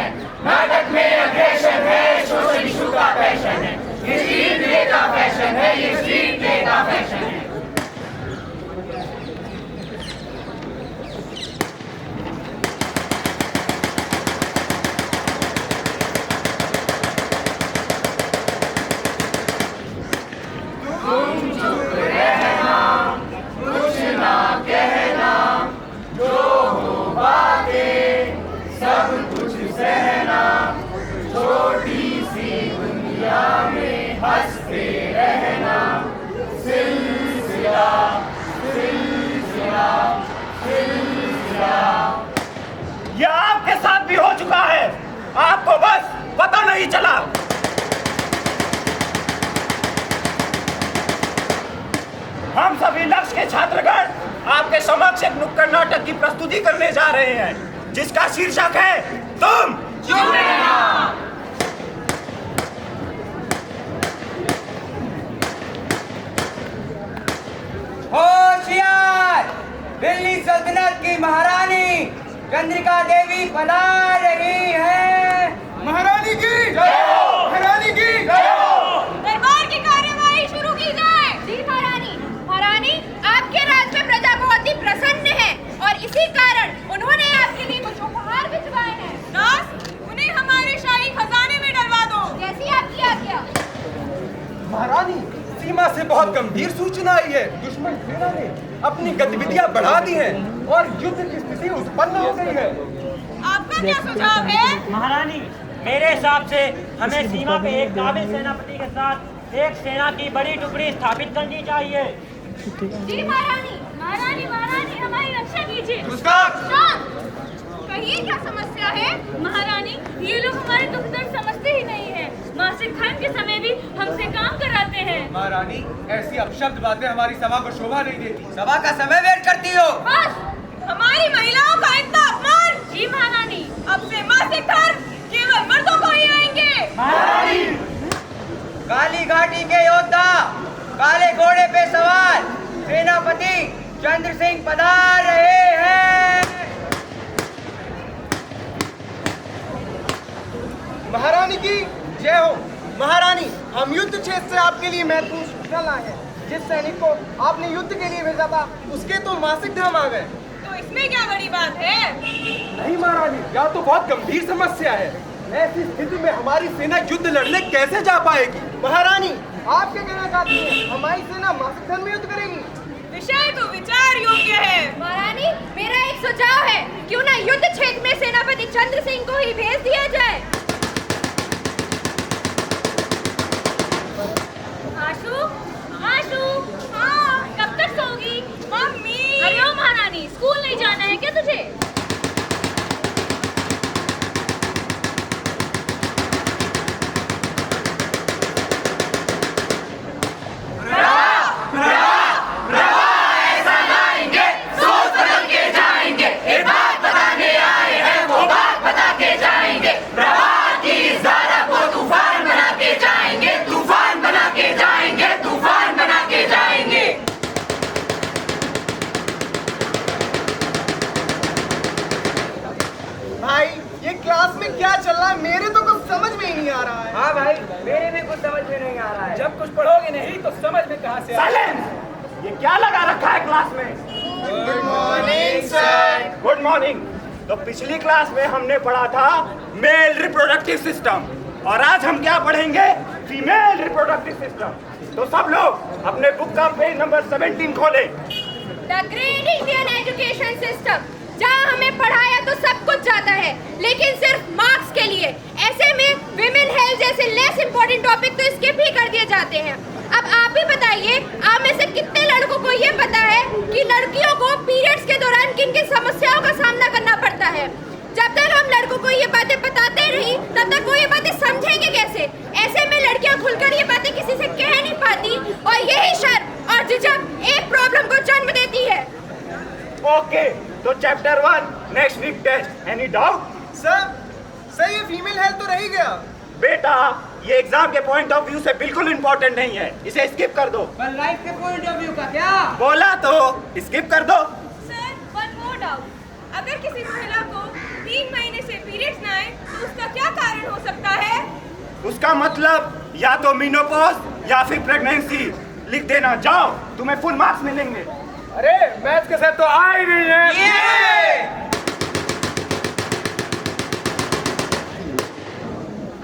है, नाटक में अग्रेशन है, सोशल इशू का फैशन है, ये स्ट्रीट प्ले का फैशन है, ये स्ट्रीट प्ले का फैशन है। यह आपके साथ भी हो चुका है, आपको बस पता नहीं चला। हम सभी लक्ष्य के छात्रगण आपके समक्ष एक नुक्कड़ नाटक की प्रस्तुति करने जा रहे हैं, जिसका शीर्षक है तुम चुप रहना। होशियार, दिल्ली सल्तनत की महारानी चंद्रिका देवी पधार रही है। महारानी की जय हो, महारानी की जय हो। दरबार की कार्यवाही शुरू की जाए। जी महारानी। महारानी, आपके राज्य में प्रजा बहुत ही प्रसन्न है और इसी कारण उन्होंने आपके लिए कुछ उपहार भिजवाए हैं। दास, उन्हें हमारे शाही खजाने में डलवा दो। जैसी आपकी आज्ञा। महारानी, सीमा से बहुत गंभीर सूचना आई है। दुश्मन सेना ने अपनी गतिविधियां बढ़ा दी हैं और युद्ध की स्थिति उत्पन्न हो गई है। आपका क्या सुझाव है? महारानी, मेरे हिसाब से हमें सीमा पे एक काबिल सेनापति के साथ एक सेना की बड़ी टुकड़ी स्थापित करनी चाहिए। जी महारानी। महारानी, महारानी, हमारी रक्षा कीजिए। शांत। कहिए क्या समस्या है? महारानी, ये लोग हमारे दुख दर्द समझते ही नहीं है। मासिक धर्म के समय भी हमसे काम कराते हैं। महारानी, ऐसी अपशब्द बातें हमारी सभा को शोभा नहीं देती। सभा का समय वेट करती हो। बस, हमारी महिलाओं का इतना अपमान। जी महारानी, अब से मासिक धर्म केवल मर्दों को ही आएंगे। महारानी, काली घाटी के योद्धा, काले घोड़े पे सवार सेनापति चंद्र सिंह पधार रहे हैं। महारानी की जय हो। महारानी, हम युद्ध क्षेत्र से आपके लिए महत्वपूर्ण सूचना लाए हैं। जिस सैनिक को आपने युद्ध के लिए भेजा था, उसके तो मासिक धर्म आ गए। तो इसमें क्या बड़ी बात है? नहीं महारानी, यह तो बहुत गंभीर समस्या है। ऐसी स्थिति में हमारी सेना युद्ध लड़ने कैसे जा पाएगी? महारानी, आप क्या कहना चाहती हैं? हमारी सेना मासिक धर्म में युद्ध करेगी? विषय तो विचार योग्य है। महारानी, मेरा एक सुझाव है, क्यों ना युद्ध क्षेत्र में सेनापति चंद्र सिंह को ही भेज दिया जाए। आशु, आशु, हाँ, कब तक सोगी? मम्मी। अरे ओ महारानी, स्कूल नहीं जाना है क्या तुझे? मेरे तो कुछ समझ में ही नहीं आ रहा है। हाँ भाई, मेरे भी कुछ समझ में नहीं आ रहा है। जब कुछ पढ़ोगे नहीं तो समझ में कहाँ से आएगा? ये क्या लगा रखा है क्लास में? Good morning sir. Good morning. तो पिछली क्लास में हमने पढ़ा था मेल रिप्रोडक्टिव सिस्टम, और आज हम क्या पढ़ेंगे? Female reproductive system. तो सब लोग अपने बुक का पेज नंबर 17 खोलें। The great Indian education system, जहाँ हमें पढ़ाया तो सब कुछ जाता है, लेकिन सिर्फ मार्क्स के लिए। ऐसे में विमेन हेल्थ जैसे लेस इम्पोर्टेंट टॉपिक तो स्किप ही कर दिए जाते हैं। अब आप ही बताइए, आप में से कितने लड़कों को ये पता है कि लड़कियों को पीरियड्स के दौरान किन किन समस्याओं का सामना करना पड़ता है? जब तक हम लड़कों को ये बातें बताते नहीं, तब तक वो ये बातें समझेंगे कैसे? ऐसे में लड़कियां खुलकर ये बातें किसी से कह नहीं पाती, और यही शर्म और झिझक एक प्रॉब्लम को जन्म देती है। ओके, तो chapter 1 next week test. Any doubt? Sir ये फीमेल हेल्थ तो रह गया। बेटा, ये एग्जाम के पॉइंट ऑफ व्यू से बिल्कुल इम्पोर्टेंट नहीं है, इसे स्किप कर दो। पर लाइफ के पॉइंट ऑफ व्यू का क्या? बोला तो स्किप कर दो। Sir, one more doubt. अगर किसी महिला को 3 महीने से पीरियड्स ना आए तो उसका उसका मतलब या तो मीनोपॉज या फिर प्रेगनेंसी। लिख देना, जाओ, तुम्हें फुल मार्क्स मिलेंगे। अरे मैथ्स के साथ तो आ ही नहीं है।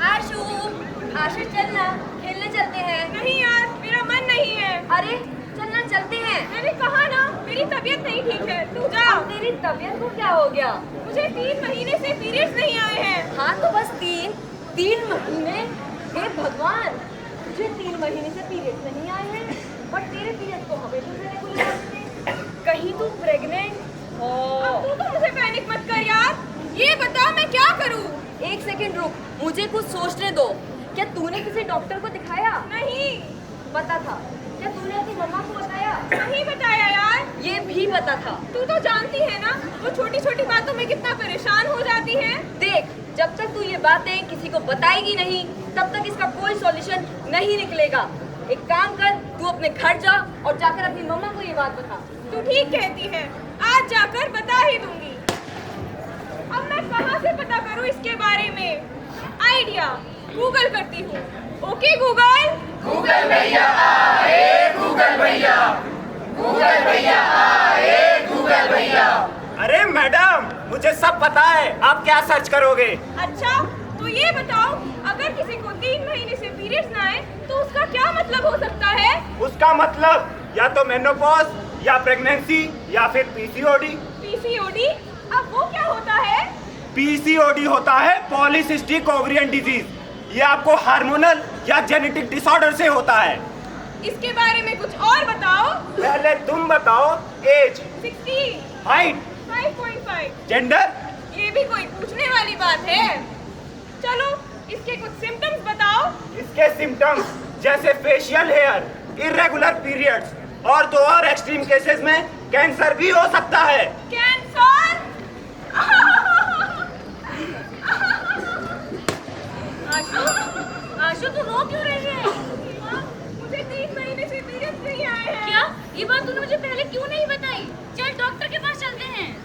आशु, आशु चलना, खेलने चलते हैं। नहीं यार, मेरा मन नहीं है। अरे चलना, चलते हैं। मैंने कहा ना, मेरी तबीयत नहीं ठीक है, तू जा। तेरी तबीयत को क्या हो गया? मुझे 3 महीने से पीरियड्स नहीं आए हैं। हाँ तो बस 3 महीने? हे भगवान, तुझे 3 महीने से पीरियड्स नहीं आए हैं, बट तेरे पीरियड्स तो हमेशा से रेगुलर आते हैं। कहीं तू प्रेग्नेंट हो? अब तू तो मुझे पैनिक मत कर यार। ये बता मैं क्या करूँ? एक सेकंड रुक, मुझे कुछ सोचने दो। क्या तूने किसी डॉक्टर को दिखाया? नहीं। पता था? क्या तूने अपनी मम्मा को बताया? नहीं बताया यार। ये भी पता था? तू तो जानती है ना, वो छोटी छोटी बातों में कितना परेशान हो जाती है। देख, जब तक तू ये बातें किसी को बताएगी नहीं, तब तक इसका कोई सॉल्यूशन नहीं निकलेगा। एक काम कर, तू अपने घर जा और जाकर अपनी मम्मा को ये बात बता। तू ठीक कहती है, आज जाकर बता ही दूंगी। अब मैं कहाँ से पता करूँ इसके बारे में? आइडिया, गूगल करती हूँ। Okay Google. गूगल भैया आए, गूगल भैया, गूगल भैया आए, गूगल भैया। अरे मैडम, मुझे सब पता है, आप क्या सर्च करोगे? अच्छा, तो ये बताओ, अगर किसी को 3 महीने से पीरियड्स ना आए तो उसका क्या मतलब हो सकता है? उसका मतलब या तो मेनोपॉज या प्रेगनेंसी या फिर पीसीओडी। पीसीओडी? अब वो क्या होता है? पीसीओडी होता है पॉलीसिस्टिक ओवरियन डिजीज। ये आपको हार्मोनल या जेनेटिक डिसऑर्डर से होता है। इसके बारे में कुछ और बताओ। पहले तुम बताओ, एज, 16, हाइट, 5.5, जेंडर। ये भी कोई पूछने वाली बात है? चलो, इसके कुछ सिम्टम्स बताओ। इसके सिम्टम्स जैसे फेशियल हेयर, इरेगुलर पीरियड्स और तो और एक्सट्रीम केसेस में कैंसर भी हो सकता है। कैंसर? आशु, आशु तू रो क्यों रही है? मुझे 3 महीने से पीरियड्स नहीं आए हैं। क्या? ये बात तूने मुझे पहले क्यों नहीं बताई? चल डॉक्टर के पास चलते हैं।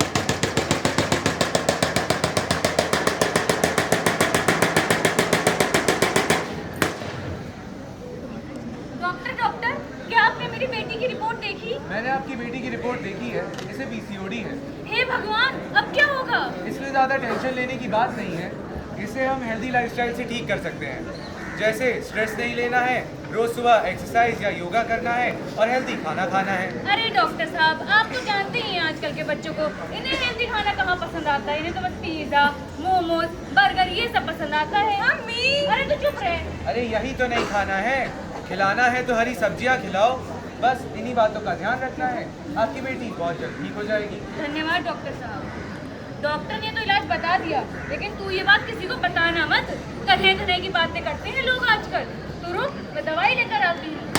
डॉक्टर, क्या आपने मेरी बेटी की रिपोर्ट देखी? मैंने आपकी बेटी की रिपोर्ट देखी है, इसे पीसीओडी है। हे भगवान, अब क्या होगा? इसमें ज़्यादा टेंशन लेने की बात नहीं है, इसे हम हेल्दी लाइफस्टाइल से ठीक कर सकते हैं। जैसे स्ट्रेस नहीं लेना है, रोज सुबह एक्सरसाइज या योगा करना है और हेल्दी खाना खाना है। अरे डॉक्टर साहब, आप तो जानते ही हैं आजकल के बच्चों को, इन्हें हेल्दी खाना कहाँ पसंद आता है? इन्हें तो बस पिज्जा, मोमोज, बर्गर ये सब पसंद आता है। मम्मी, अरे तो चुप रहे। अरे यही तो नहीं खाना है, खिलाना है तो हरी सब्जियां खिलाओ। बस इन्हीं बातों का ध्यान रखना है, आपकी बेटी बहुत जल्द ठीक हो जाएगी। धन्यवाद डॉक्टर साहब। डॉक्टर ने तो इलाज बता दिया, लेकिन तू ये बात किसी को बताना मत। तरह तरह की बातें करते हैं लोग आजकल। तो रुक, मैं दवाई लेकर आती हूँ।